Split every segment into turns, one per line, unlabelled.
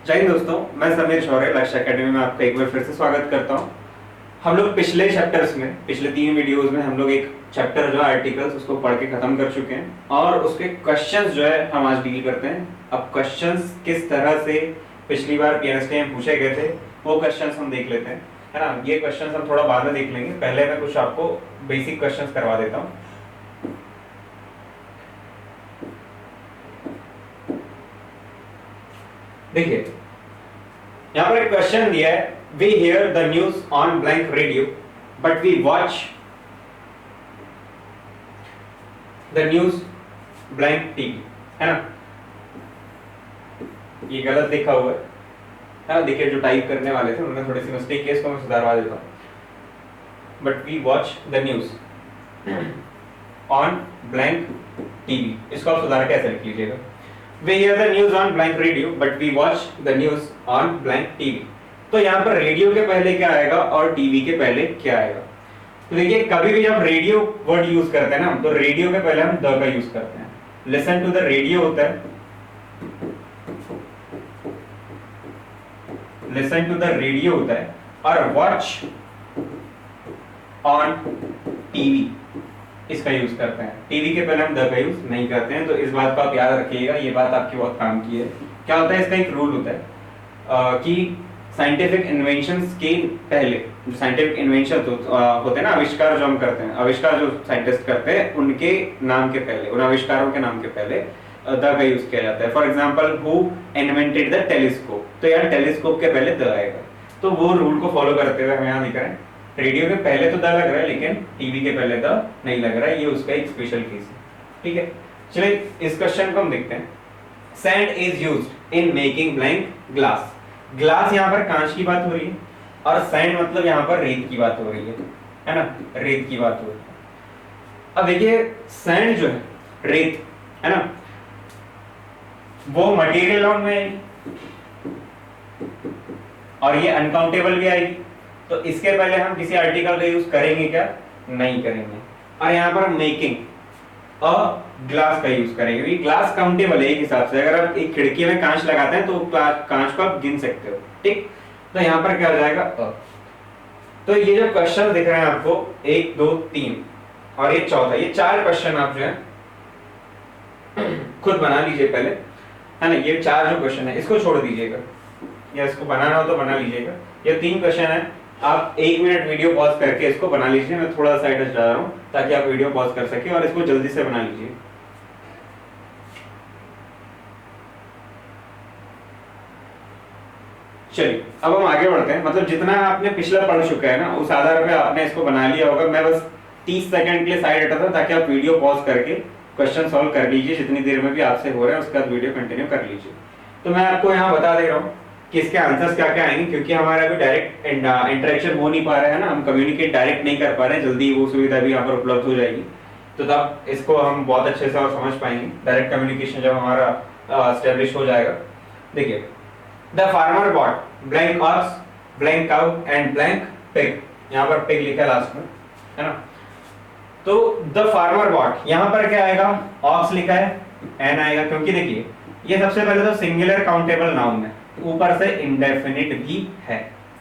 जय हिंद दोस्तों, मैं समीर शौर्य लक्ष्य एकेडमी में आपका एक बार फिर से स्वागत करता हूं। हम लोग पिछले चैप्टर्स में, पिछले 3 वीडियोस में हम लोग एक चैप्टर जो है आर्टिकल्स उसको पढ़ के खत्म कर चुके हैं और उसके क्वेश्चंस जो है हम आज डील करते हैं। अब क्वेश्चंस किस तरह से पिछली बार पीएनएसटी में पूछे गए थे वो क्वेश्चंस हम देख लेते हैं, है ना। ये क्वेश्चंस हम थोड़ा बाद में देख लेंगे, पहले मैं कुछ आपको बेसिक क्वेश्चंस करवा देता हूँ। देखिए यहाँ पर एक क्वेश्चन दिया है, we hear the news on blank radio but we watch the news blank TV, है ना। ये गलत लिखा हुआ है ना। देखिए जो टाइप करने वाले थे उन्होंने थोड़ी सी मिस्टेक की, इसको मैं सुधारवा देता हूं। But we watch the news on blank TV, इसको आप सुधार के ऐसे लिख लीजिएगा। We hear the news on blank radio, but we watch the news on blank TV। तो यहाँ पर रेडियो के पहले क्या आएगा और टीवी के पहले क्या आएगा। तो देखिए कभी भी जब रेडियो वर्ड यूज करते हैं ना, तो रेडियो के पहले हम द का यूज करते हैं। लिसन टू द रेडियो होता है, लिसन टू द रेडियो होता है, और वॉच ऑन टीवी इसका यूज करते हैं। टीवी के पहले हम द का यूज नहीं करते हैं, तो इस बात को आप याद रखिएगा, ये बात आपकी बहुत काम की है। क्या होता है, इसका एक रूल होता है कि साइंटिफिक इन्वेंशंस के पहले, जो साइंटिफिक इन्वेंशन होते हैं ना, आविष्कार जो हम करते हैं, आविष्कार जो साइंटिस्ट करते हैं उनके नाम के पहले, उन आविष्कारों के नाम के पहले द का यूज किया जाता है। For example who invented the telescope, तो यार टेलीस्कोप के पहले द आएगा। तो वो रूल को फॉलो करते हुए हम यहाँ लिख रहे हैं, रेडियो के पहले तो द लग रहा है लेकिन टीवी के पहले द नहीं लग रहा है। ये उसका एक स्पेशल केस है, ठीक है। चलिए इस क्वेश्चन को हम देखते हैं। Sand is used in making blank glass. Glass यहाँ पर कांच की बात हो रही है और सैंड मतलब यहाँ पर रेत की बात हो रही है ना, रेत की बात हो रही है। अब देखिए सैंड जो है, रेत है ना, वो मटेरियल नॉन में आएगी और ये अनकाउंटेबल भी आएगी। तो इसके पहले हम किसी आर्टिकल का यूज करेंगे क्या? नहीं करेंगे। और यहाँ पर मेकिंग अ ग्लास का यूज करेंगे, क्योंकि ग्लास काउंटेबल है एक हिसाब से। अगर आप एक खिड़की में कांच लगाते हैं तो कांच को आप गिन सकते हो, ठीक। तो यहाँ पर क्या हो जाएगा अ। तो ये जो क्वेश्चन दिख रहे हैं आपको 1 2 3 और ये चौथा, ये 4 क्वेश्चन आप जो है खुद बना लीजिए पहले, है ना। ये 4 जो क्वेश्चन है इसको छोड़ दीजिएगा, या इसको बनाना हो तो बना लीजिएगा। ये 3 क्वेश्चन है, आप 1 मिनट वीडियो पॉज करके इसको बना लीजिए। मैं थोड़ा साइड जा रहा हूं ताकि आप वीडियो पॉज कर सके और इसको जल्दी से बना लीजिए। चलिए अब हम आगे बढ़ते हैं। मतलब जितना आपने पिछला पढ़ चुका है ना, उस आधार पे आपने इसको बना लिया होगा। मैं बस 30 सेकंड के लिए साइड हटा था ताकि आप वीडियो पॉज करके क्वेश्चन सॉल्व कर लीजिए। जितनी देर में भी आपसे हो रहा है उसके बाद वीडियो कंटिन्यू कर लीजिए। तो मैं आपको यहाँ बता दे रहा हूँ कि इसके आंसर्स क्या क्या आएंगे, क्योंकि हमारा अभी डायरेक्ट इंटरेक्शन हो नहीं पा रहा है ना, हम कम्युनिकेट डायरेक्ट नहीं कर पा रहे हैं। जल्दी वो सुविधा भी यहाँ पर उपलब्ध हो जाएगी, तो तब इसको हम बहुत अच्छे से और समझ पाएंगे। डायरेक्ट कम्युनिकेशन जब हमारा एस्टेब्लिश हो जाएगा। देखिए, the farmer bought blank ox, blank cow and blank pig. यहाँ पर पिग लिखा है लास्ट में, है ना। तो द फार्मर बॉट, यहाँ पर क्या आएगा, ऑक्स लिखा है, एन आएगा, क्योंकि देखिए ये सबसे पहले तो सिंगुलर काउंटेबल नाउन है, ऊपर से इंडेफिनिट भी है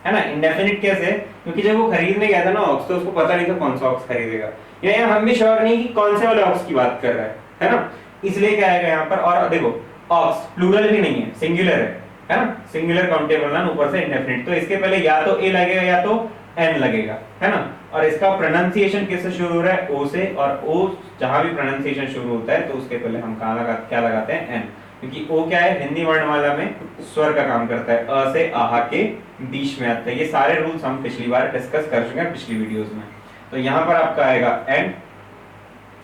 ना। इंडेफिनिट कैसे? क्योंकि जब वो खरीदने गया था ना ऑक्स, तो उसको पता नहीं था कौन सा ऑक्स खरीदेगा, या हम भी श्योर नहीं कि कौन से वाले ऑक्स की बात कर रहा है ना। इसलिए क्या आएगा यहाँ पर, और देखो ऑक्स प्लूरल भी नहीं है, सिंगुलर है ना, सिंगुलर काउंटेबल नाउन, ऊपर से इंडेफिनिट। तो इसके पहले या तो ए लगेगा या तो एन लगेगा, है ना। और इसका प्रोनाउंसिएशन किससे शुरू हो रहा है? ओ से, और ओ जहां भी प्रोनाउंसिएशन शुरू होता है तो उसके पहले हम क्या लगाते हैं? एन, क्योंकि ओ क्या है, हिंदी वर्णमाला में स्वर का काम करता है, अ से आहा के बीच में आता है। ये सारे रूल्स हम पिछली बार डिस्कस कर चुके हैं पिछली वीडियोस में। तो यहाँ पर आपका आएगा एन,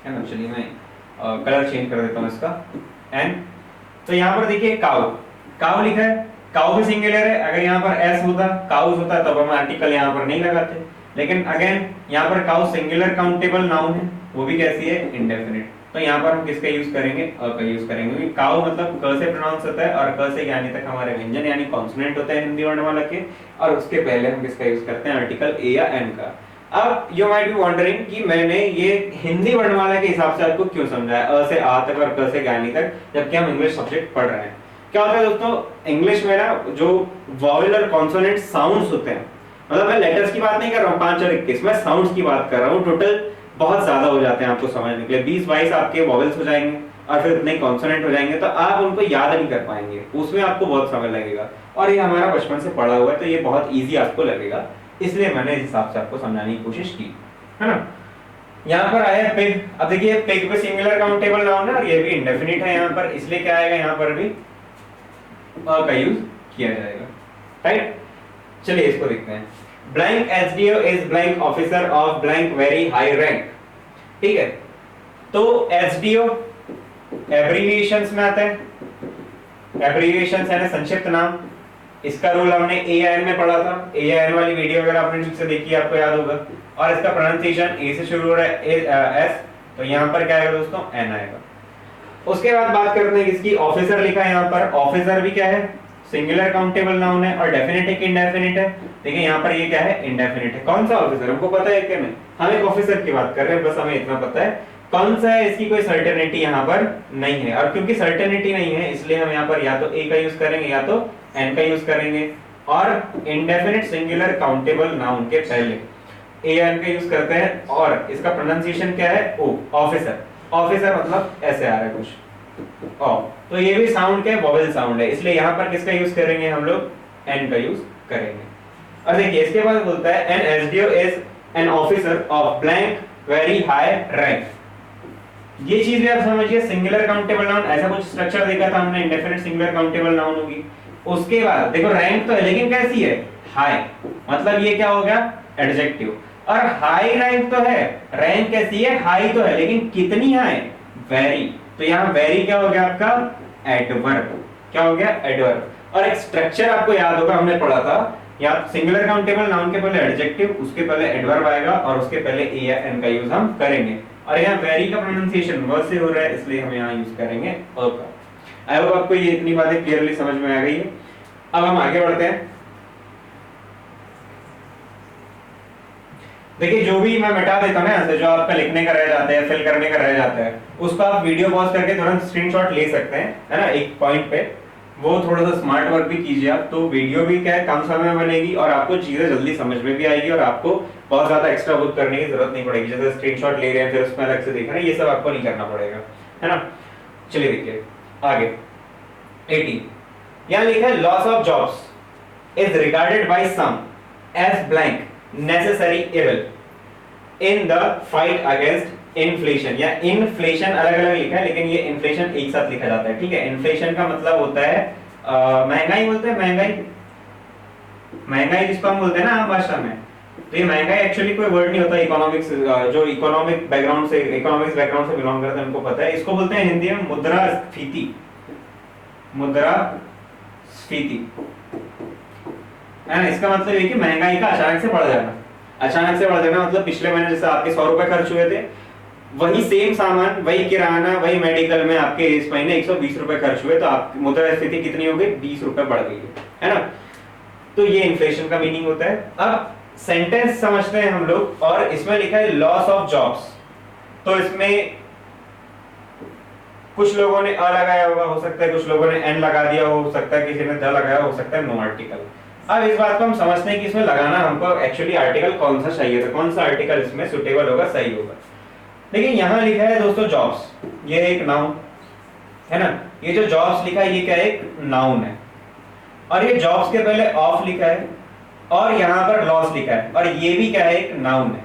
है ना। चलिए मैं कलर चेंज कर देता हूँ इसका, एन। तो यहाँ पर देखिए काउ, काउ लिखा है, काउ भी सिंगुलर है। अगर यहाँ पर एस होता, काउस होता, तब हम आर्टिकल यहाँ पर नहीं लगाते। लेकिन अगेन यहाँ पर काउ सिंगुलर काउंटेबल नाउन है, वो भी कैसी है? इंडेफिनिट। तो यहाँ पर हम किसका यूज करेंगे? अ का यूज करेंगे, क्योंकि काउ मतलब क से प्रोनाउंस होता है और क से यानी तक हमारे व्यंजन यानी कॉन्सोनेंट होता है हिंदी वर्णमाला के, और उसके पहले हम किसका यूज करते हैं? आर्टिकल ए या एन का। अब यू माइट बी वंडरिंग कि मैंने ये हिंदी वर्णमाला के हिसाब से आपको क्यों समझाया, अ से आ तक और क से ज्ञानी तक, जबकि हम इंग्लिश सब्जेक्ट पढ़ रहे हैं। क्या होता है दोस्तों इंग्लिश में ना जो वॉवेल और कॉन्सोनेंट साउंड्स होते हैं, मतलब मैं लेटर्स की बात नहीं कर रहा हूँ 5 और 21, मैं साउंड्स की बात कर रहा हूँ। टोटल बहुत ज्यादा हो जाते हैं आपको समझने के लिए, 20-22 आपके वॉवेल्स हो जाएंगे और फिर इतने कॉन्सोनेंट हो जाएंगे, तो आप उनको याद नहीं कर पाएंगे, उसमें आपको बहुत समय लगेगा। और ये हमारा बचपन से पढ़ा हुआ है तो ये बहुत ईजी आपको लगेगा, इसलिए मैंने इस हिसाब से आपको समझाने की कोशिश की, है ना। यहाँ पर आया पिग। अब देखिए पिग पे सिंगुलर काउंटेबल नाउन है और ये भी इंडेफिनिट है यहाँ पर, इसलिए क्या आएगा यहाँ पर भी अ का यूज किया जाएगा, राइट। चलिए इसको देखते हैं। Blank SDO is blank officer of blank very high rank, ठीक है। तो एसडीओ एब्रीविएशंस में आता है, एब्रीविएशंस यानी संक्षिप्त नाम। इसका रूल हमने एआईएन में पढ़ा था, एआईएन वाली वीडियो अगर आपने ठीक से देखी आपको याद होगा। और इसका प्रोनाउंसिएशन ए से शुरू हो रहा है एस, तो यहाँ पर क्या आएगा दोस्तों एन आएगा। उसके बाद बात करते हैं इसकी, ऑफिसर लिखा है यहाँ पर, ऑफिसर भी क्या है सिंगुलर काउंटेबल नाउन है और डेफिनेट है कि इंडेफिनिट है। देखिए यहाँ पर ये क्या है इंडेफिनिट है। कौन सा ऑफिसर हमको पता है क्या, नहीं हम एक ऑफिसर की बात कर रहे हैं, बस हमें इतना पता है कौन सा है, इसकी कोई सर्टेनिटी यहाँ पर नहीं है। और क्योंकि सर्टेनिटी नहीं है इसलिए हम यहाँ पर या तो ए का यूज करेंगे या तो एन का यूज करेंगे। और इंडेफिनिट सिंगुलर काउंटेबल नाउन के पहले ए एन का यूज करते हैं और इसका प्रोनाउंसिएशन क्या है ओ, ऑफिसर। ऑफिसर मतलब ऐसे आ रहा है कुछ ओ, तो ये भी साउंड क्या है वोवेल साउंड है, इसलिए यहाँ पर किसका यूज करेंगे हम लोग एन का यूज करेंगे। और देखिए इसके बाद बोलता है an SDO is an officer of blank very high rank. ये चीज भी आप समझिए, सिंगुलर काउंटेबल नाउन ऐसा कुछ स्ट्रक्चर देखा था हमने, इंडेफिनिट सिंगुलर काउंटेबल नाउन होगी। उसके बाद देखो रैंक तो है लेकिन कैसी है हाई, मतलब ये क्या हो गया एडजेक्टिव। और हाई रैंक तो है, रैंक कैसी है हाई तो है लेकिन कितनी हाई वेरी, तो यहाँ वेरी क्या हो गया आपका एडवर्ब, क्या हो गया एडवर्ब। और एक स्ट्रक्चर आपको याद होगा हमने पढ़ा था, यहाँ सिंगुलर काउंटेबल नाउन के पहले एडजेक्टिव, उसके पहले एडवर्ब आएगा और उसके पहले ए या एन का यूज हम करेंगे। और यहाँ वेरी का प्रोनाउंसिएशन व से हो रहा है इसलिए हम यहाँ यूज करेंगे अ का। आई होप आपको ये इतनी बातें क्लियरली समझ में आ गई है। अब हम आगे बढ़ते हैं। देखिए जो भी मैं मिटा देता हूं ना यहाँ से, जो आपका लिखने का रह जाता है फिल करने का रह जाता है, उसको आप वीडियो पॉज करके तुरंत स्क्रीनशॉट ले सकते हैं, है ना, एक पॉइंट पे। वो थोड़ा सा स्मार्ट वर्क भी कीजिए आप, तो वीडियो भी क्या है कम समय में बनेगी और आपको चीजें जल्दी समझ में भी आएगी और आपको बहुत ज्यादा एक्स्ट्रा वर्क करने की जरूरत नहीं पड़ेगी। जैसे स्क्रीनशॉट ले रहे हैं फिर उसमें अलग से देख रहे हैं, ये सब आपको नहीं करना पड़ेगा, है ना। चलिए देखिए आगे 18 यहाँ लिखा है loss of jobs is regarded by some as blank necessary evil in the fight against inflation. या इन्फ्लेशन अलग अलग लिखा है लेकिन ये इन्फ्लेशन एक साथ लिखा जाता है, ठीक है। इन्फ्लेशन का मतलब होता है महंगाई बोलते हैं, महंगाई, महंगाई जिसको हम बोलते हैं ना आम भाषा में। तो ये महंगाई एक्चुअली कोई वर्ड नहीं होता, इकोनॉमिक्स जो इकोनॉमिक बैकग्राउंड से, इकोनॉमिक्स बैकग्राउंड से बिलोंग करते हैं उनको पता है। इसको बोलते हैं हिंदी में मुद्रास्फीति, मुद्रास्फीति, है ना। इसका मतलब ये कि महंगाई का अचानक से बढ़ जाना, अचानक से बढ़ जाना मतलब पिछले महीने जैसे आपके 100 रुपए खर्च हुए थे, वही सेम सामान, वही किराना, वही मेडिकल में आपके इस महीने 120 रुपए खर्च हुए, तो आपकी मुद्रास्फीति कितनी हो गई 20 रुपए बढ़ गई है ना। तो ये इन्फ्लेशन का मीनिंग होता है। अब सेंटेंस समझते हैं हम लोग, और इसमें लिखा है लॉस ऑफ जॉब्स, तो इसमें कुछ लोगों ने अ लगाया होगा, हो सकता है कुछ लोगों ने एन लगा दिया हो सकता है किसी ने द लगाया हो सकता है नो आर्टिकल। अब इस बात को हम समझते हैं कि इसमें लगाना हमको एक्चुअली आर्टिकल कौन सा चाहिए था, कौन सा आर्टिकल इसमें सुटेबल होगा, सही होगा। देखिए यहाँ लिखा है दोस्तों जॉब्स, ये एक नाउन है ना, ये जो जॉब्स लिखा है ये क्या है एक नाउन है, और ये जॉब्स के पहले ऑफ लिखा है और यहाँ पर लॉस लिखा है, और ये भी क्या है एक नाउन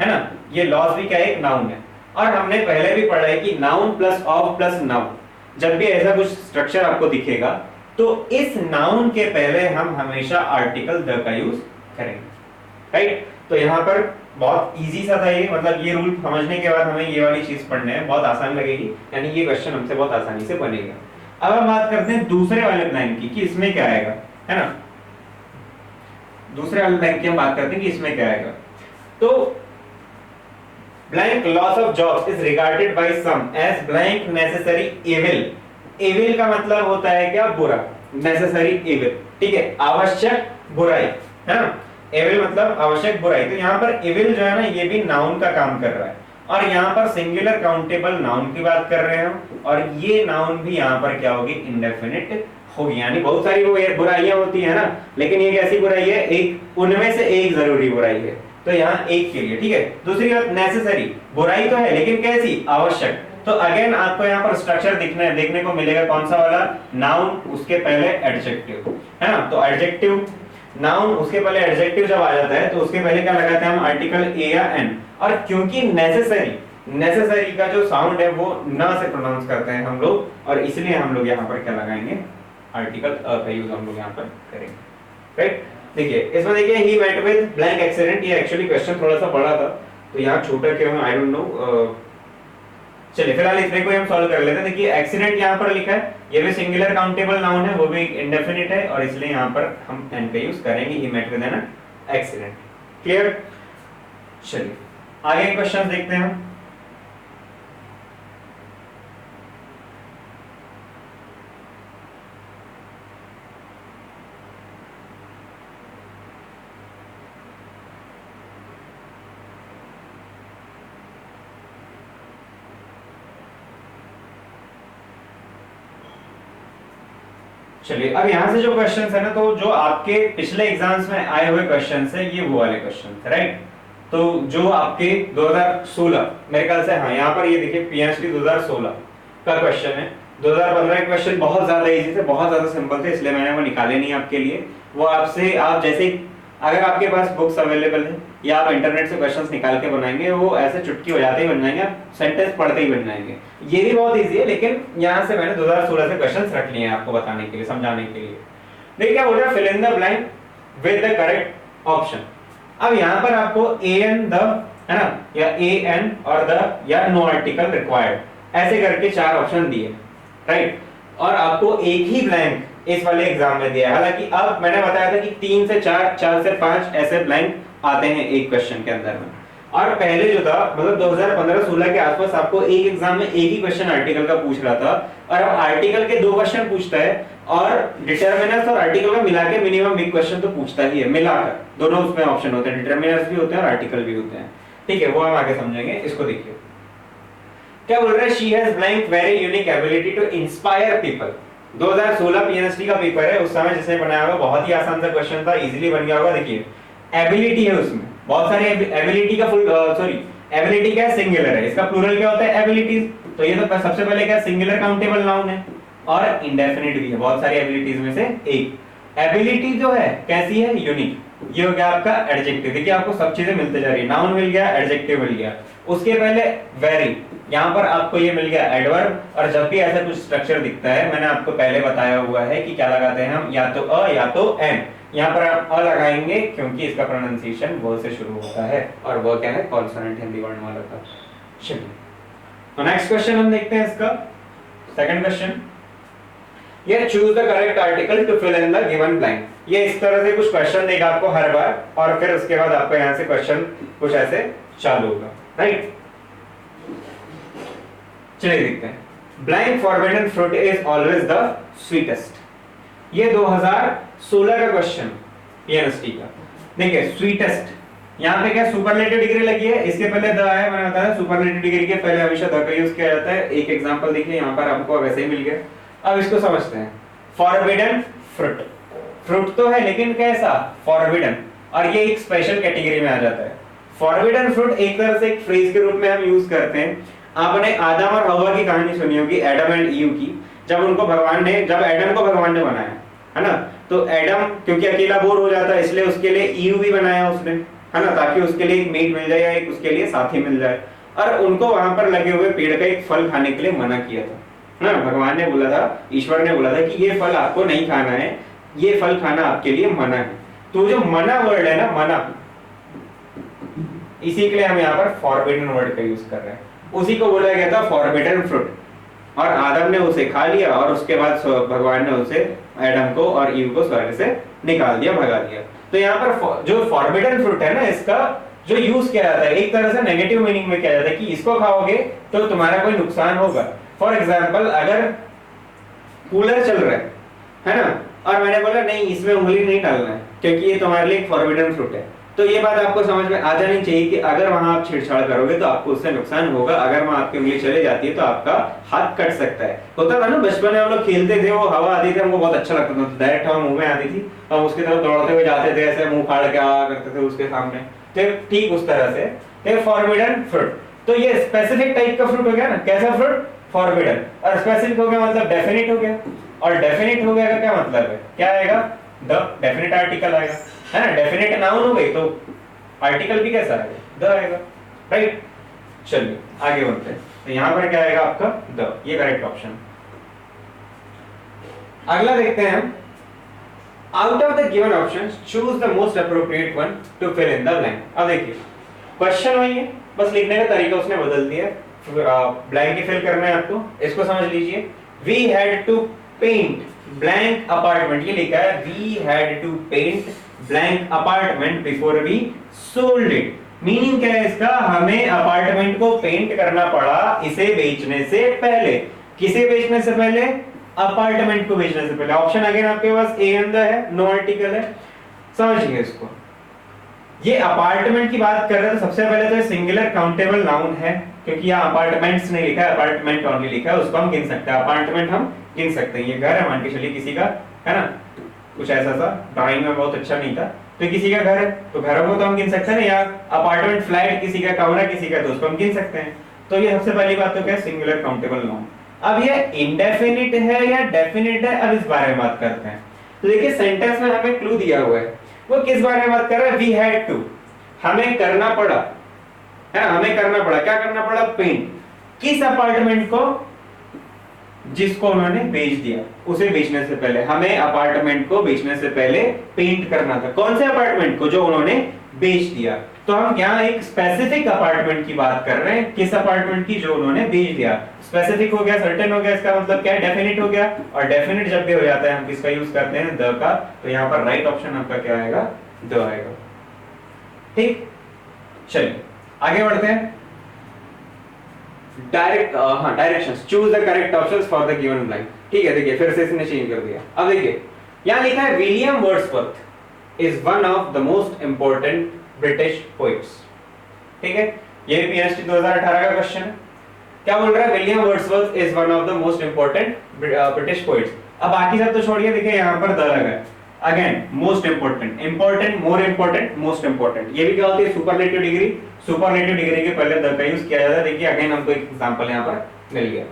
है ना, ये लॉस भी क्या है एक नाउन है। और हमने पहले भी पढ़ा है कि noun plus of plus noun, जब भी ऐसा कुछ स्ट्रक्चर आपको दिखेगा तो इस नाउन के पहले हम हमेशा आर्टिकल द का यूज करेंगे, राइट। तो यहाँ पर बहुत इजी सा था ये, मतलब ये रूल समझने के बाद हमें ये वाली चीज पढ़ने में बहुत आसान लगेगी, यानी ये क्वेश्चन हमसे बहुत आसानी से बनेगा। अब हम बात करते हैं दूसरे वाले ब्लैंक की कि इसमें क्या आएगा, है ना। दूसरे वाले ब्लैंक की हम बात करते हैं कि इसमें क्या आएगा। तो blank loss of jobs is regarded by some as blank necessary evil. Evil का मतलब होता है क्या बुरा, नेसेसरी इविल, ठीक है, आवश्यक बुराई, है ना। इविल मतलब आवश्यक बुराई। तो यहाँ पर इविल जो है ना ये भी नाउन का काम कर रहा है, और यहाँ पर सिंगुलर काउंटेबल नाउन की बात कर रहे हैं और ये नाउन भी यहाँ पर क्या होगी, इंडेफिनिट होगी। यानी बहुत सारी वो बुराइयां होती है ना, लेकिन ये कैसी बुराई है, एक उनमें से एक जरूरी बुराई है, तो यहाँ एक के लिए, ठीक है। दूसरी बात, नेसेसरी बुराई तो है लेकिन कैसी, आवश्यक। तो अगेन आपको यहाँ पर स्ट्रक्चर देखने को मिलेगा, कौन सा वाला, नाउन उसके पहले एडजेक्टिव, है ना। तो एडजेक्टिव, नाउन उसके पहले एडजेक्टिव जब आ जाता है तो उसके पहले क्या लगाते हैं हम, आर्टिकल ए या एन। और क्योंकि नेसेसरी का जो साउंड है वो न से प्रोनाउंस करते हैं हम लोग, और इसलिए हम लोग यहाँ पर क्या लगाएंगे, आर्टिकल अ का यूज हम लोग यहाँ पर करेंगे, राइट। देखिए इसमें, देखिए he met with blank accident, ये एक्चुअली क्वेश्चन थोड़ा सा बड़ा था तो यहाँ छोटा क्यों, आई डोंट नो। चलिए फिलहाल इतने को हम सॉल्व कर लेते हैं। देखिए एक्सीडेंट यहाँ पर लिखा है, ये भी सिंगुलर काउंटेबल नाउन है, वो भी इंडेफिनिट है, और इसलिए यहाँ पर हम एन का यूज करेंगे, he met with an accident. Clear. चलिए आगे क्वेश्चन देखते हैं हम। चलिए अब यहाँ से जो क्वेश्चंस है ना, तो जो आपके पिछले एग्जाम्स में आए हुए क्वेश्चंस है, ये वो वाले क्वेश्चन है, राइट। तो जो आपके 2016 मेरे ख्याल से, हाँ यहाँ पर ये देखिए पीएचडी 2016 का क्वेश्चन है। 2015 के क्वेश्चन बहुत ज्यादा इजी थे, बहुत ज्यादा सिंपल थे, इसलिए मैंने वो निकाले नहीं आपके लिए। वो आपसे, आप जैसे अगर आपके पास बुक्स अवेलेबल है या आप इंटरनेट से क्वेश्चंस निकाल के बनाएंगे, वो ऐसे चुटकी हो जाते ही बन जाएंगे, सेंटेंस पढ़ते ही बन जाएंगे। ये भी बहुत इजी है, लेकिन यहाँ से मैंने 2016 से क्वेश्चंस रख लिए हैं आपको बताने के लिए, समझाने के लिए। देखिए क्या बोल रहा है, fill in the blank with the correct option. अब यहाँ पर आपको ए एन द, है ना, या ए एन और द या नो आर्टिकल रिक्वायर्ड, ऐसे करके 4 ऑप्शन दिए, राइट। और आपको एक ही ब्लैंक इस वाले एग्जाम में दिया है। हालांकि अब मैंने बताया था कि 3 से 4, 4 से 5 ऐसे ब्लैंक आते हैं एक क्वेश्चन के अंदर में। और पहले जो था, मतलब 2015-16 के आसपास आपको एक एग्जाम में एक ही क्वेश्चन आर्टिकल का पूछ रहा था, और अब आर्टिकल के 2 क्वेश्चन पूछता है, और डिटरमिनर्स और आर्टिकल में मिला के मिनिमम एक क्वेश्चन तो पूछता ही है, मिलाकर दोनों उसमें ऑप्शन होते हैं, डिटरमिनर्स भी होते हैं और आर्टिकल भी होते हैं, ठीक है। वो हम आगे समझेंगे। इसको देखिए क्या बोल रहा है, she has blank very unique ability to inspire people. 2016 PhD का पेपर है, उस समय जिसने बनाया होगा, बहुत ही आसान सा क्वेश्चन था, इजीली बन गया होगा। देखिए एबिलिटी है उसमें, बहुत सारे एबिलिटी का एबिलिटी क्या है, सिंगुलर है, इसका प्लूरल क्या होता है, एबिलिटीज। तो ये तो सबसे पहले क्या, सिंगुलर काउंटेबल नाउन है, और इंडेफिनिट भी है, बहुत सारी एबिलिटीज में से एक। एबिलिटी जो है कैसी है, यूनिक। ये हो गया आपका एडजेक्टिव। देखिए आपको सब चीजें मिलते जा रही है, नाउन मिल गया, एडजेक्टिव मिल गया, उसके पहले वेरी, यहाँ पर आपको ये मिल गया एडवर्ब। और जब भी ऐसा कुछ स्ट्रक्चर दिखता है, मैंने आपको पहले बताया हुआ है कि क्या लगाते हैं हम, या तो अ या तो एन। यहाँ पर आप अ लगाएंगे क्योंकि इसका प्रोनाउंसिएशन व से शुरू होता है, और वह क्या है, कॉन्सोनेंट हिंदी वर्णमाला का। चलिए तो नेक्स्ट क्वेश्चन हम देखते हैं, इसका सेकंड क्वेश्चन। ये choose the correct article to fill in the given blank. ये इस तरह से कुछ क्वेश्चन देगा आपको हर बार, और फिर उसके बाद आपको यहाँ से क्वेश्चन कुछ ऐसे चालू होगा, राइट। चलिए देखते हैं। Blank forbidden fruit is always the sweetest. ये 2016 का क्वेश्चन पीएनएसटी का। देखिए स्वीटेस्ट, यहाँ पे क्या सुपरलेटिव डिग्री लगी है, इसके पहले द है, मैंने बताया सुपरलेटिव डिग्री के पहले हमेशा द का यूज किया जाता है। एक एग्जांपल देखिए, यहाँ पर आपको वैसे ही मिल गया। अब इसको समझते हैं। फॉरबिडन फ्रूट, फ्रूट तो है लेकिन कैसा, फॉरबिडन, और ये एक स्पेशल कैटेगरी में आ जाता है। फॉरबिडन फ्रूट एक तरह से एक फ्रेज के रूप में हम यूज करते हैं। आपने आदम और हवा की कहानी सुनी होगी, एडम एंड ईव की। जब एडम को भगवान ने बनाया, है ना, तो एडम क्योंकि अकेला बोर हो जाता है, इसलिए उसके लिए ईव भी बनाया उसने, है ना, ताकि उसके लिए एक मेट मिल जाए या एक उसके लिए साथी मिल जाए। और उनको वहां पर लगे हुए पेड़ का एक फल खाने के लिए मना किया था, है ना। भगवान ने बोला था, ईश्वर ने बोला था कि ये फल आपको नहीं खाना है, ये फल खाना आपके लिए मना है। तो जो मना वर्ड है ना, मना, इसी के लिए हम यहाँ पर फॉरबिडन वर्ड का यूज कर रहे हैं। उसी को बोला गया था फॉरबिडन फ्रूट, और आदम ने उसे खा लिया, और उसके बाद भगवान ने उसे, एडम को और ईव को स्वर्ग से निकाल दिया, भगा दिया। तो यहाँ पर जो फॉरबिडन फ्रूट है ना, इसका जो यूज किया जाता है एक तरह से नेगेटिव मीनिंग में किया जाता है कि इसको खाओगे तो तुम्हारा कोई नुकसान होगा। फॉर एग्जाम्पल, अगर कूलर चल रहा है ना, और मैंने बोला नहीं इसमें उंगली नहीं डालना है क्योंकि ये तुम्हारे लिए फॉरबिडन फ्रूट है, तो ये बात आपको समझ में आ जानी चाहिए कि अगर वहां आप छेड़छाड़ करोगे तो आपको उससे नुकसान होगा। अगर वहां आपकी उंगली चले जाती है तो आपका हाथ कट सकता है। होता था ना बचपन में हम लोग खेलते थे, वो हवा आती थी हमको बहुत अच्छा लगता था, डायरेक्ट हवा मुंह में आती थी, हम उसकी तरफ दौड़ते हुए जाते थे, ऐसे मुंह फाड़ के आ करते थे उसके सामने। तो ठीक उस तरह से फॉरबिडन फ्रूट, तो ये स्पेसिफिक टाइप का फ्रूट हो गया ना। कैसा फ्रूट? फॉरबिडन। और स्पेसिफिक हो गया मतलब डेफिनिट हो गया, और डेफिनिट हो गया का क्या मतलब है? क्या आएगा? द डेफिनिट आर्टिकल आएगा, है ना। डेफिनिट नाउन हो गई तो आर्टिकल भी कैसा आएगा? द आएगा, राइट। चलिए आगे बढ़ते हैं। तो यहां पर क्या आएगा आपका? द, ये करेक्ट ऑप्शन। अगला देखते हैं हम। Out of the given options choose the most appropriate one to fill in the blank. अब देखिए क्वेश्चन वही है, बस लिखने का तरीका उसने बदल दिया है। ब्लैंक ही फिल करना है आपको। इसको समझ लीजिए। We had to paint blank apartment, ये लिखा है we had to paint blank apartment before we sold it. Meaning क्या है इसका? हमें अपार्टमेंट को पेंट करना पड़ा इसे बेचने से पहले। किसे बेचने से पहले? अपार्टमेंट को बेचने से पहले। ऑप्शन अगेन आपके पास ए एंड द है, नो आर्टिकल है। समझिए इसको। ये अपार्टमेंट की बात कर रहे हैं तो सबसे पहले तो सिंगुलर काउंटेबल नाउन है, क्योंकि यहाँ अपार्टमेंट्स नहीं लिखा है, अपार्टमेंट ओनली लिखा है। उसको हम गिन सकते हैं, अपार्टमेंट हम गिन सकते हैं। ये घर है मान के चलिए किसी का, है ना, कुछ ऐसा सा ड्राइंग में बहुत अच्छा नहीं था, तो किसी का घर है तो घरों को तो हम गिन सकते हैं ना। या अपार्टमेंट फ्लैट किसी का, कमरा किसी का, तो उसको हम गिन सकते हैं। तो ये सबसे पहली बात तो क्या है? Singular countable noun. अब ये इंडेफिनिट है या डेफिनिट है, अब इस बारे में बात करते हैं। तो देखिए सेंटेंस में हमें क्लू दिया हुआ है, वो किस बारे में बात कर रहा है? वी हैड टू, हमें करना पड़ा, है ना, हमें करना पड़ा। क्या करना पड़ा? पेंट। किस अपार्टमेंट को? जिसको उन्होंने बेच दिया, उसे बेचने से पहले। हमें अपार्टमेंट को बेचने से पहले पेंट करना था। कौन से अपार्टमेंट को? जो उन्होंने बेच दिया। तो हम यहाँ एक स्पेसिफिक अपार्टमेंट की बात कर रहे हैं। किस अपार्टमेंट की? जो उन्होंने बेच दिया। स्पेसिफिक हो गया, सर्टेन हो गया, इसका मतलब क्या है? डेफिनिट हो गया। और डेफिनिट जब भी हो जाता है हम किसका यूज करते हैं? द का। तो यहाँ पर राइट ऑप्शन आपका क्या आएगा? द आएगा। ठीक, चलिए आगे बढ़ते हैं। Directions, choose the correct options for the given blank. ठीक है, देखिए फिर से इसने चेंज कर दिया। अब देखिए यहां लिखा है William Wordsworth is one of the most important British poets. ठीक है, ये भी पीएचडी 2018 का क्वेश्चन है। क्या बोल रहा है? William Wordsworth is one of the most important British poets. अब बाकी सब तो छोड़िए, देखिए यहां पर द लगा है। Again most important, important, more important, most important. ये भी क्या होती है? Superlative degree. सुपरलेटिव डिग्री के पहले द का यूज किया जाता है। देखिए अगेन हमको एक एग्जांपल यहां पर मिल गया।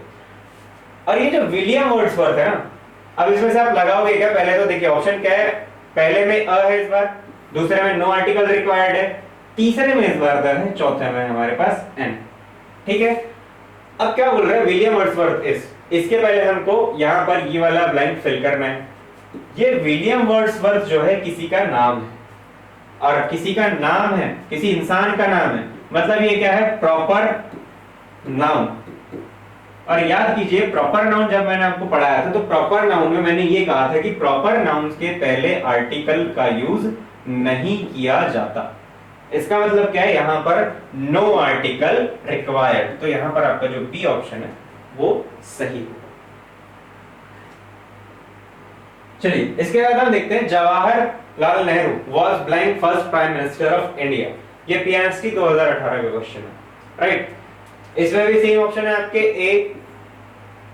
और ये जो विलियम वर्ड्सवर्थ है ना, अब इसमें से आप लगाओगे क्या? पहले तो देखिए ऑप्शन क्या है? पहले में अ है इस बार, दूसरे में नो आर्टिकल रिक्वायर्ड है, तीसरे में इस बार द है, चौथे में हमारे पास एन। ठीक है, अब क्या बोल रहे हैं? विलियम वर्ड्सवर्थ इज, इसके पहले हमको यहां पर ये वाला ब्लैंक फिल करना है। ये विलियम वर्ड्सवर्थ जो है किसी का नाम है, और किसी का नाम है, किसी इंसान का नाम है, मतलब ये क्या है? Proper noun. और याद कीजिए प्रॉपर नाउन जब मैंने आपको पढ़ाया था तो प्रॉपर नाउन में मैंने ये कहा था कि प्रॉपर नाउन्स के पहले आर्टिकल का यूज नहीं किया जाता। इसका मतलब क्या है? यहां पर नो आर्टिकल रिक्वायर्ड। तो यहां पर आपका जो बी ऑप्शन है वो सही है। चलिए इसके बाद हम देखते हैं Jawaharlal Nehru was blank first prime minister of India. ये पीएचडी 2018 का क्वेश्चन है, राइट। इसमें भी सेम ऑप्शन है आपके ए,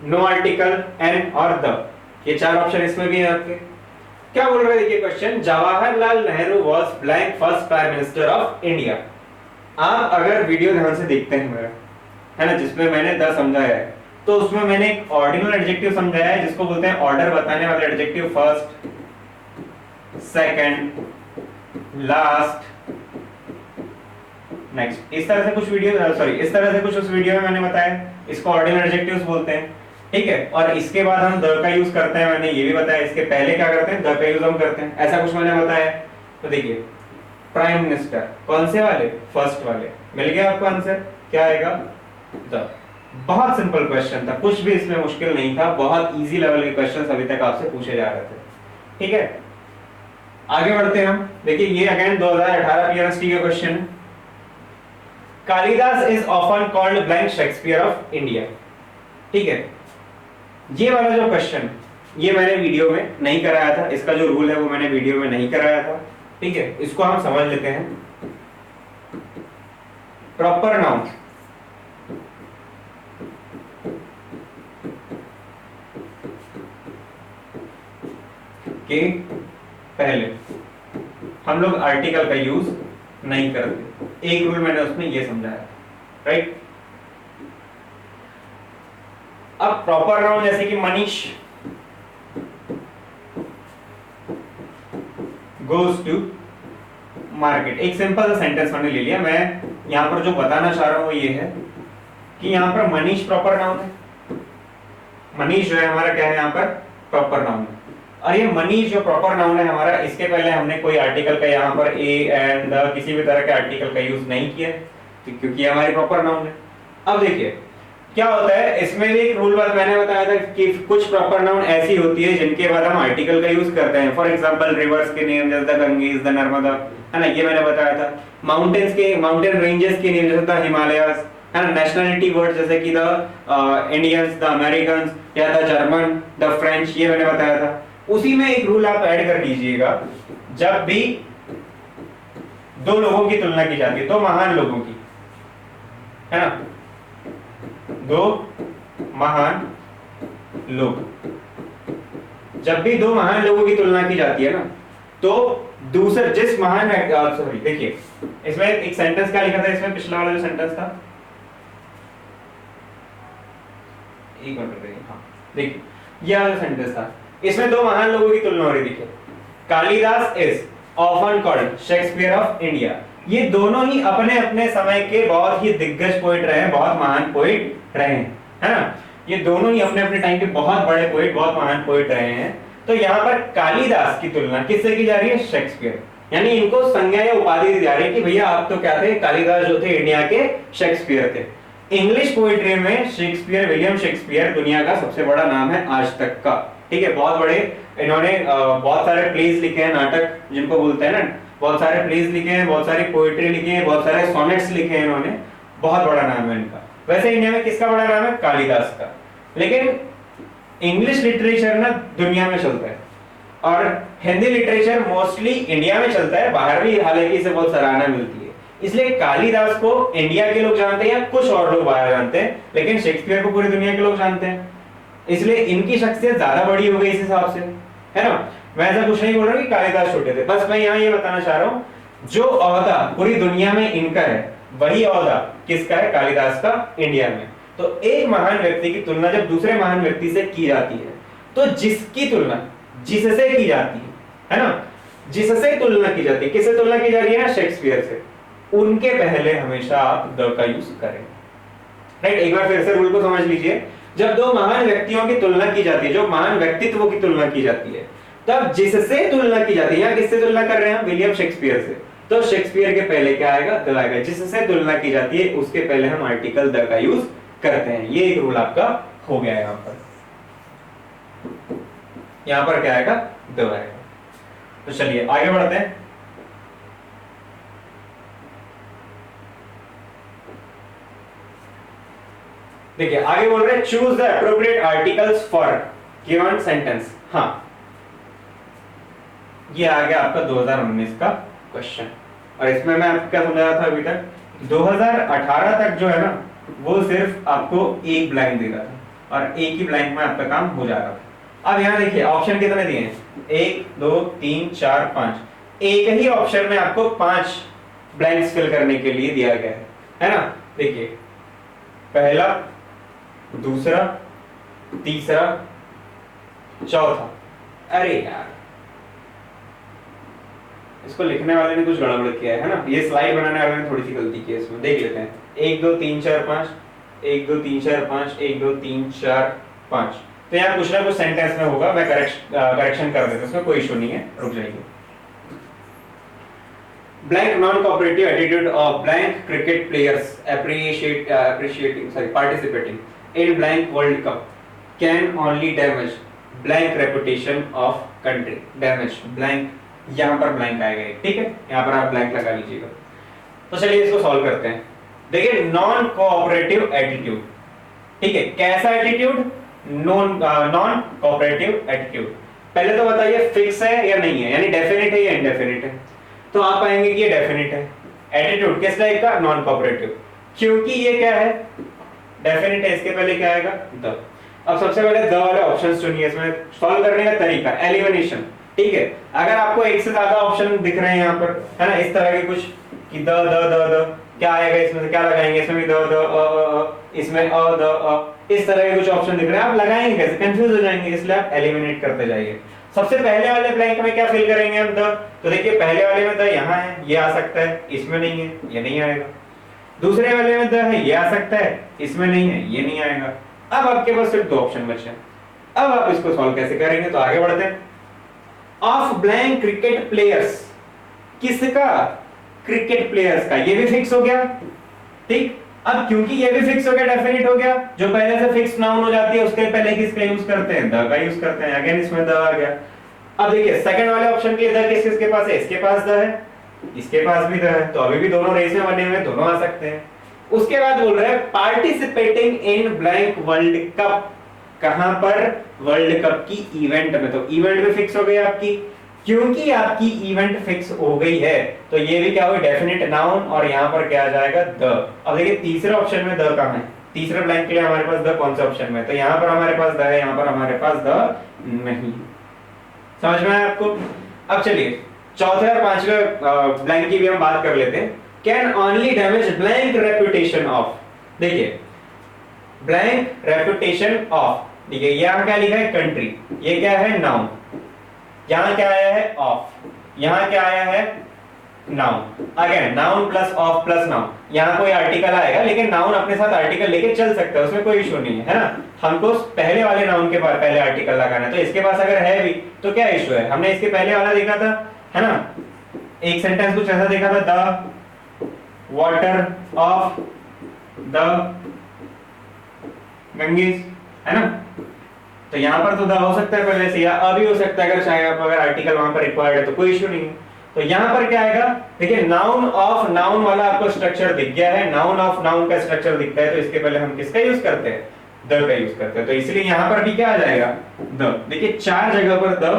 नो आर्टिकल, एन और द। ये चार ऑप्शन इसमें भी है आपके। क्या बोल रहे हैं? देखिए question, Jawaharlal Nehru was blank first prime minister of India. आप अगर वीडियो ध्यान से देखते हैं मेरा, है ना, जिसमें मैंने द समझाया है, तो उसमें मैंने एक ऑर्डिनल एडजेक्टिव समझाया है जिसको बोलते हैं ऑर्डर बताने वाले adjective. First, second, last, next. इस तरह से कुछ वीडियो, सॉरी इस तरह से कुछ उस वीडियो में मैंने बताया, इसको ऑर्डिनल एडजेक्टिव्स बोलते हैं। ठीक है, और इसके बाद हम द का यूज करते हैं, मैंने ये भी बताया। इसके पहले क्या करते हैं? द का यूज हम करते हैं, ऐसा कुछ मैंने बताया। तो देखिए प्राइम मिनिस्टर, कौन से वाले? फर्स्ट वाले। मिल गया आपको आंसर, क्या आएगा? द। बहुत सिंपल क्वेश्चन था, कुछ भी इसमें मुश्किल नहीं था, बहुत इजी लेवल के क्वेश्चंस अभी तक आपसे पूछे जा रहे थे। ठीक है, आगे बढ़ते हैं हम। देखिए ये अगेन 2018 पीएचडी का क्वेश्चन है। Kalidas is often called blank Shakespeare of India. ठीक है, ये वाला जो क्वेश्चन ये मैंने वीडियो में नहीं कराया था, इसका जो रूल है वो मैंने वीडियो में नहीं कराया था। ठीक है, इसको हम समझ लेते हैं। प्रॉपर नाउन के पहले हम लोग आर्टिकल का यूज नहीं करते। एक रूल मैंने उसमें ये समझाया, राइट। अब प्रॉपर नाउन जैसे कि मनीष गोज टू मार्केट, एक सिंपल सा सेंटेंस मैंने ले लिया। मैं यहां पर जो बताना चाह रहा हूं वो ये है कि यहां पर मनीष प्रॉपर नाउन है। मनीष जो है हमारा क्या है यहाँ पर प्रॉपर नाउन है। और ये मनीष जो प्रॉपर नाउन है हमारा, इसके पहले हमने कोई आर्टिकल का यहाँ पर ए एंड द किसी भी तरह के आर्टिकल का यूज नहीं किया, क्योंकि हमारी प्रॉपर नाउन है। अब देखिए क्या होता है, इसमें भी एक रूल बात मैंने बताया था कि कुछ प्रॉपर नाउन ऐसी होती है जिनके बाद हम आर्टिकल का यूज करते हैं। फॉर एग्जांपल रिवर्स के नेम जैसे द गंगेस, द नर्मदा, है ना, ये मैंने बताया था। माउंटेन्स के, माउंटेन रेंजेस के नेम जैसे द हिमालयस, है ना। नेशनलिटी वर्ड जैसे कि द इंडियंस, द अमेरिकन या द जर्मन, द फ्रेंच, ये मैंने बताया था। उसी में एक रूल आप ऐड कर लीजिएगा, जब भी दो लोगों की तुलना की जाती है, दो महान लोगों की, है ना, दो महान लोग, जब भी दो महान लोगों की तुलना की जाती है ना, तो दूसरे जिस महान, सॉरी देखिए इसमें एक सेंटेंस क्या लिखा था, इसमें पिछला वाला जो सेंटेंस था, एक मिनट, हाँ देखिए ये वाला सेंटेंस था, इसमें दो महान लोगों की तुलना हो रही। देखिए Kalidas is often called Shakespeare of India, ये दोनों ही अपने अपने समय के बहुत ही दिग्गज पोइट रहे हैं, बहुत महान पोइट रहे हैं, है ना। ये दोनों ही अपने अपने टाइम के बहुत बड़े पोइट, बहुत महान पोइट रहे हैं। तो यहाँ पर कालिदास की तुलना किससे की जा रही है, शेक्सपियर, यानी इनको संज्ञा या उपाधि दी जा रही है कि भैया आप तो क्या थे, कालिदास जो थे इंडिया के शेक्सपियर थे। इंग्लिश पोइट्री में शेक्सपियर, विलियम शेक्सपियर दुनिया का सबसे बड़ा नाम है आज तक का, ठीक है। बहुत बड़े इन्होंने बहुत सारे प्लेज लिखे हैं, नाटक जिनको बोलते हैं ना, बहुत सारे प्लेज लिखे हैं, बहुत सारी पोइट्री लिखी है, बहुत सारे सोनेट्स लिखे हैं इन्होंने, बहुत बड़ा नाम है इनका। वैसे इंडिया में किसका बड़ा नाम है, कालिदास का। लेकिन इंग्लिश लिटरेचर ना दुनिया में चलता है और हिंदी लिटरेचर मोस्टली इंडिया में चलता है, बाहर भी हालांकि इसे बहुत सराहना मिलती है। इसलिए कालिदास को इंडिया के लोग जानते हैं या कुछ और लोग बाहर जानते हैं, लेकिन शेक्सपियर को पूरी दुनिया के लोग जानते हैं, इसलिए इनकी शख्सियत ज्यादा बड़ी हो गई इस हिसाब से, है ना। मैं ऐसा कुछ नहीं बोल रहा कि कालिदास छोटे थे, बस मैं यहाँ ये बताना चाह रहा हूँ जो ओहदा पूरी दुनिया में इनका है, वही ओहदा किसका है, कालिदास का इंडिया में। तो एक महान व्यक्ति की तुलना जब दूसरे महान व्यक्ति से की जाती है, तो जिसकी तुलना जिससे की जाती है ना, जिससे तुलना की जाती है, किससे तुलना की जा रही है ना, शेक्सपियर से, उनके पहले हमेशा आप द का यूज करें, राइट। एक बार फिर से रूल को समझ लीजिए, जब दो महान व्यक्तियों की तुलना की जाती है, जो महान व्यक्तित्व की तुलना की जाती है, तब जिससे तुलना की जाती है, या किससे तुलना कर रहे हैं, विलियम शेक्सपियर से, तो शेक्सपियर के पहले क्या आएगा, द आएगा। जिससे तुलना की जाती है उसके पहले हम आर्टिकल द का यूज करते हैं। ये एक रूल आपका हो गया है। यहां पर क्या आएगा, द आएगा। तो चलिए आगे बढ़ते हैं। देखिए आगे बोल रहे हैं choose the appropriate articles for given sentence. हाँ ये आ गया आपका 2019 का क्वेश्चन, और इसमें मैं आपको क्या समझा रहा था अभी तक, 2018 तक जो है ना वो सिर्फ आपको एक ब्लैंक दे रहा था और एक ही ब्लैंक में आपका काम हो जा रहा था। अब यहाँ देखिए ऑप्शन कितने दिए हैं, 1 2 3 4 5, एक ही ऑप्शन में आपको 5 ब्लैंक्स फिल करने के लिए दिया गया है ना। देखिए पहला, दूसरा, तीसरा, चौथा। अरे यार इसको लिखने वाले ने कुछ गड़बड़ किया है ना, ये स्लाइड बनाने वाले ने थोड़ी सी गलती की है इसमें। देख लेते हैं, 1 2 3 4 5, 1 2 3 4 5, 1 2 3 4 5। तो यहाँ कुछ ना कुछ सेंटेंस में होगा, मैं करेक्शन कर देता हूं, इसमें कोई इशू नहीं है, रुक जाइए। Blank non-cooperative attitude of blank cricket players participating in blank World Cup can only damage blank reputation of country. Damage blank, यहाँ पर blank आएगा, ठीक है, यहाँ पर आप blank लगा लीजिएगा। तो चलिए इसको सॉल्व करते हैं। देखिए नॉन कोऑपरेटिव एटीट्यूड, ठीक है, कैसा एटीट्यूड, नॉन कोऑपरेटिव एटीट्यूड। पहले तो बताइए फिक्स है या नहीं है, यानी डेफिनेट है या इनडेफिनेट है। तो आप पाएंगे कि ये डेफिनेट है। एटीट्यूड किस टाइप का, नॉन कोऑपरेटिव। क्योंकि ये क्या है, डेफिनेट है, इसके पहले क्या आएगा, द। अब सबसे पहले द वाले ऑप्शंस चुनिए, इसमें सॉल्व करने का तरीका एलिमिनेशन, ठीक है। अगर आपको एक से ज्यादा ऑप्शन दिख रहे हैं यहाँ पर, है ना, इस तरह के कुछ कि द द द द, क्या आएगा इसमें से, क्या लगाएंगे, इसमें भी द द इसमें द इस तरह के कुछ ऑप्शन दिख रहे हैं, आप लगाएंगे कैसे, कंफ्यूज हो जाएंगे, इसलिए आप एलिमिनेट करते जाइए। सबसे पहले वाले ब्लैंक में क्या फिल करेंगे हम, द। तो देखिए पहले वाले में द यहाँ है, ये आ सकता है, इसमें नहीं है, ये नहीं आएगा। दूसरे वाले में द है, ये आ सकता है, इसमें नहीं है, ये नहीं आएगा। अब आपके पास सिर्फ दो ऑप्शन बचे हैं। अब आप इसको सॉल्व कैसे करेंगे, तो आगे बढ़ते हैं। ऑफ ब्लैंक क्रिकेट प्लेयर्स, किसका, क्रिकेट प्लेयर्स का, ये भी फिक्स हो गया, ठीक। अब क्योंकि ये भी फिक्स हो गया, डेफिनेट हो गया, जो पहले से फिक्स नाउन हो जाती है उसके पहले किसका यूज करते हैं, द का यूज करते हैं। अगेन इसमें द आ गया। अब देखिए सेकंड वाले ऑप्शन के लिए द किसके पास है, इसके पास द है, इसके पास भी द है, तो अभी भी दोनों रेस में बने हुए, दोनों आ सकते हैं। उसके बाद बोल रहे हैं participating in blank world cup, कहां पर, वर्ल्ड कप की इवेंट में। तो इवेंट भी फिक्स हो गई आपकी, क्योंकि आपकी इवेंट फिक्स हो गई है तो ये भी क्या होगा, डेफिनेट नाउन, और यहां पर क्या आ जाएगा, द। अब देखिए तीसरे ऑप्शन में द कहां है, तीसरे ब्लैंक के लिए हमारे पास द कौन से ऑप्शन में, तो यहां पर हमारे पास द है, यहां पर हमारे पास द नहीं। समझ में आया आपको। अब चलिए चौथे और पांचवे ब्लैंक की भी हम बात कर लेते हैं। Can only damage blank reputation of, देखिए ब्लैंक रेपुटेशन ऑफ, देखिए यहां क्या लिखा है, कंट्री, ये क्या है, नाउन, यहां क्या आया है, ऑफ, यहां क्या आया है, noun. Again noun plus of plus noun, यहां कोई आर्टिकल आएगा लेकिन नाउन अपने साथ आर्टिकल लेके चल सकता है, उसमें कोई इशू नहीं है ना। हमको पहले वाले नाउन के बाद पहले आर्टिकल लगाना है, तो इसके पास अगर है भी तो क्या इशू है, हमने इसके पहले वाला देखा था, है ना, एक सेंटेंस कुछ ऐसा देखा था, the water of the Ganges, है ना। तो यहाँ पर तो द हो सकता है पहले से, या अभी हो सकता है, अगर चाहे आप, अगर आर्टिकल वहां पर रिक्वायर्ड है तो कोई इशू नहीं है। तो यहाँ पर क्या आएगा, देखिए नाउन ऑफ नाउन वाला आपको स्ट्रक्चर दिख गया है, नाउन ऑफ नाउन का स्ट्रक्चर दिखता है, तो इसके पहले हम किसका यूज करते हैं, द का यूज करते हैं, तो इसलिए यहाँ पर भी क्या आ जाएगा, द। देखिए चार जगह पर द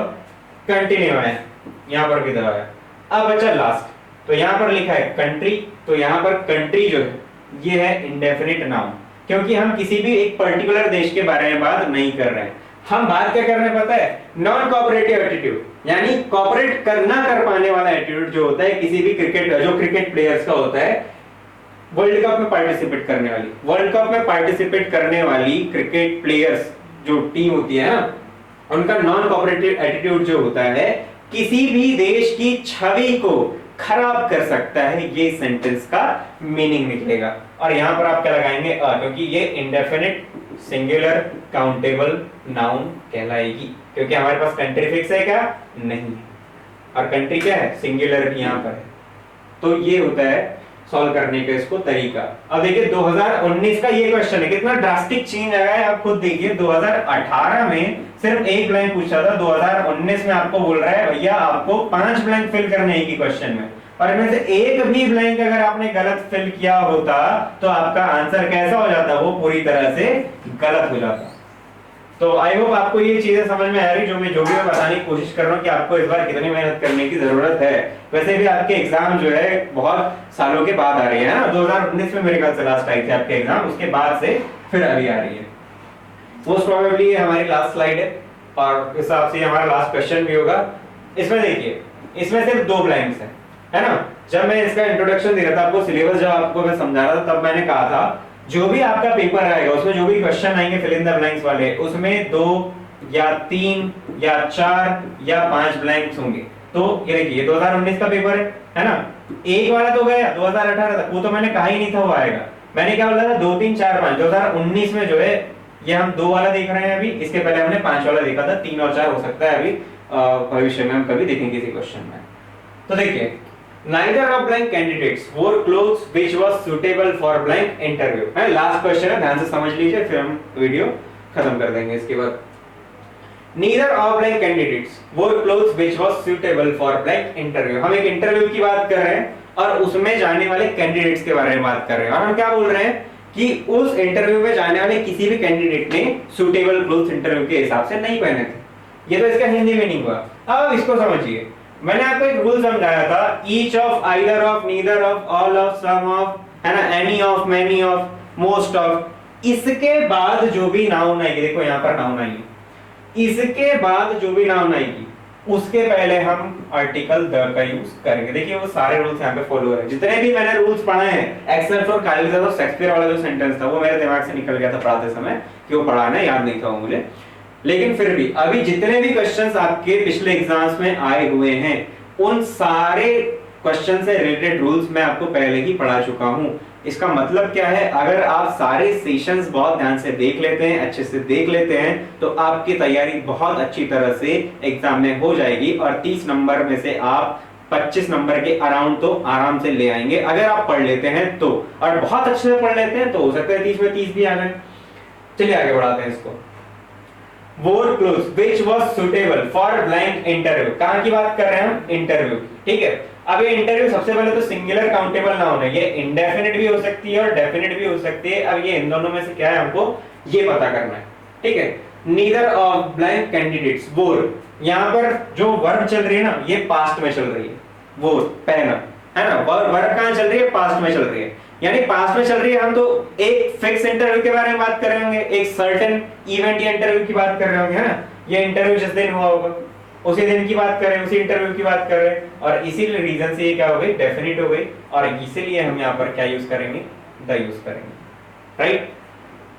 कंटिन्यू है, यहाँ पर भी द है। अब बचा लास्ट, तो यहाँ पर लिखा है कंट्री, तो यहाँ पर कंट्री जो है ये है इंडेफिनिट नाउन, क्योंकि हम किसी भी एक पर्टिकुलर देश के बारे में बात नहीं कर रहे हैं, हम बात क्या कर रहे हैं पता है, नॉन कोऑपरेटिव एटीट्यूड, यानी कोऑपरेट करना कर पाने वाला एटीट्यूड जो होता है किसी भी क्रिकेट, जो क्रिकेट प्लेयर्स का होता है, वर्ल्ड कप में पार्टिसिपेट करने वाली, वर्ल्ड कप में पार्टिसिपेट करने वाली क्रिकेट प्लेयर्स जो टीम होती है ना, उनका नॉन कोऑपरेटिव एटीट्यूड जो होता है किसी भी देश की छवि को खराब कर सकता है, ये सेंटेंस का मीनिंग निकलेगा। और यहां पर आप क्या लगाएंगे, क्योंकि ये इंडेफिनिट सिंगुलर काउंटेबल नाउन कहलाएगी, क्योंकि हमारे पास कंट्री फिक्स है क्या, नहीं, और कंट्री क्या है, सिंगुलर यहां पर है। तो ये होता है सॉल्व करने का इसको तरीका। अब देखिए 2019 का ये क्वेश्चन है, कितना ड्रास्टिक चेंज आया है आप खुद देखिए। 2018 में सिर्फ एक ब्लैंक पूछा था, 2019 में आपको बोल रहा है भैया आपको 5 ब्लैंक फिल करने हैं क्वेश्चन में, और इनमें से एक भी ब्लैंक अगर आपने गलत फिल किया होता तो आपका आंसर कैसा हो जाता, वो पूरी तरह से गलत हो जाता। तो आई होप आपको ये चीजें समझ में आ रही, जो मैं बताने की कोशिश कर रहा हूँ कि आपको इस बार कितनी मेहनत करने की जरूरत है। वैसे भी आपके एग्जाम जो है बहुत सालों के बाद आ रही है ना, 2019 में मेरे ख्याल से लास्ट आई थी आपके एग्जाम, उसके बाद से फिर अभी आ रही है। मोस्ट प्रोबेबली ये हमारी लास्ट स्लाइड है और इस हिसाब से हमारा लास्ट क्वेश्चन भी होगा। इसमें देखिए, इसमें सिर्फ 2 ब्लैंक्स हैं, है ना। जब मैं इसका इंट्रोडक्शन दे रहा था आपको, सिलेबस जब आपको मैं समझा रहा था, तब मैंने कहा था जो भी आपका पेपर आएगा उसमें जो भी क्वेश्चन आएंगे फिल इन द ब्लैंक्स वाले, उसमें 2 या 3 या 4 या 5 ब्लैंक्स होंगे। तो ये देखिए 2019 का पेपर है ना, एक वाला तो गया 2018 तक, वो तो मैंने कहा ही नहीं था वो आएगा। मैंने क्या बोला था, 2 3 4 5। 2019 में जो है ये हम 2 वाला देख रहे हैं अभी, इसके पहले हमने 5 वाला देखा था, 3 और 4 हो सकता है अभी भविष्य में हम कभी देखेंगे किसी क्वेश्चन में। तो देखिए neither of blank candidates wore clothes which was suitable for blank interview, है लास्ट क्वेश्चन है, ध्यान से समझ लीजिए फिर हम वीडियो खत्म कर देंगे इसके बाद। neither of blank candidates wore clothes which was suitable for blank interview, हम एक इंटरव्यू की बात कर रहे हैं और उसमें जाने वाले कैंडिडेट्स के बारे में बात कर रहे हैं, और हम क्या बोल रहे हैं कि उस इंटरव्यू में जाने वाले किसी भी कैंडिडेट ने सुटेबल क्लोथ्स इंटरव्यू के हिसाब से नहीं पहने थे। ये तो इसका हिंदी में नहीं हुआ। अब इसको समझिए, मैंने आपको एक रूल समझाया था, each of, either of, neither of, all of, some of, है ना, any of, many of, most of. इसके बाद जो भी नाउन आएगी, देखो यहां पर नाउन आएगी, इसके बाद जो भी नाउन आएगी उसके पहले हम आर्टिकल द का यूज करेंगे। देखिए वो सारे रूल्स यहाँ पे फॉलो हो रहे हैं, जितने भी मैंने रूल्स पढ़े हैं एक्सेप्ट फॉर कालिदास और शेक्सपियर वाला जो सेंटेंस था वो मेरे दिमाग से निकल गया था पढ़ाते समय, कि वो पढ़ाना याद नहीं था वो मुझे। लेकिन फिर भी अभी जितने भी क्वेश्चंस आपके पिछले एग्जाम्स में आए हुए हैं उन सारे क्वेश्चन से रिलेटेड रूल्स मैं आपको पहले ही पढ़ा चुका हूं। इसका मतलब क्या है, अगर आप सारे सेशंस बहुत ध्यान से देख लेते हैं, अच्छे से देख लेते हैं, तो आपकी तैयारी बहुत अच्छी तरह से एग्जाम में हो जाएगी और 30 नंबर में से आप 25 नंबर के अराउंड तो आराम से ले आएंगे अगर आप पढ़ लेते हैं तो। और बहुत अच्छे से पढ़ लेते हैं तो हो सकता है 30 में 30 भी आ जाए। चलिए आगे बढ़ाते हैं इसको। Wore clothes which was suitable for blank interview। कहां की बात कर रहे हैं हम? इंटरव्यू, ठीक है। अब ये इंटरव्यू सबसे पहले तो सिंगुलर काउंटेबल नाउन है, ये इंडेफिनिट भी हो सकती है और डेफिनिट भी हो सकती है। अब ये इन दोनों में से क्या है हमको ये पता करना है, ठीक है। नीदर ऑफ ब्लैंक कैंडिडेट्स वोर, यहाँ पर जो वर्ब चल रही है ना ये पास्ट में चल रही है, वोर पहना, है ना। वर्ब कहां चल रही है? पास्ट में चल रही है, यानी पास्ट में चल रही है। हम तो एक फिक्स इंटरव्यू के बारे में बात कर रहे होंगे, एक सर्टेन इवेंट या इंटरव्यू की बात कर रहे होंगे, है ना। ये इंटरव्यू जिस दिन हुआ होगा उसी दिन की बात कर रहे हैं, उसी इंटरव्यू की बात कर रहे हैं, और इसीलिए रीजन से ये क्या हो गई? डेफिनिट हो गई, और इसीलिए हम यहाँ पर क्या यूज करेंगे? द यूज करेंगे, राइट।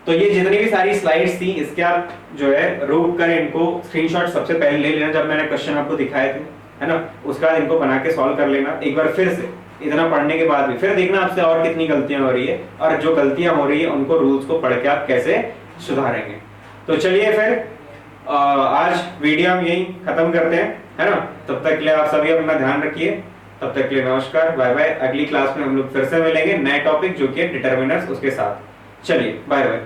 तो ये जितनी भी सारी स्लाइड्स थी इसके आप जो है रोक कर इनको स्क्रीनशॉट सबसे पहले ले लेना जब मैंने क्वेश्चन आपको दिखाए थे, है ना। उसके बाद इनको बना के सॉल्व कर लेना एक बार फिर से, इतना पढ़ने के बाद भी फिर देखना आपसे और कितनी गलतियां हो रही है, और जो गलतियां हो रही है उनको रूल्स को पढ़ के आप कैसे सुधारेंगे। तो चलिए फिर आज वीडियो हम यही खत्म करते हैं, है ना। तब तक के लिए आप सभी अपना ध्यान रखिए, तब तक के लिए नमस्कार, बाय बाय। अगली क्लास में हम लोग फिर से मिलेंगे नए टॉपिक जो कि डिटरमिनर्स उसके साथ। चलिए बाय बाय।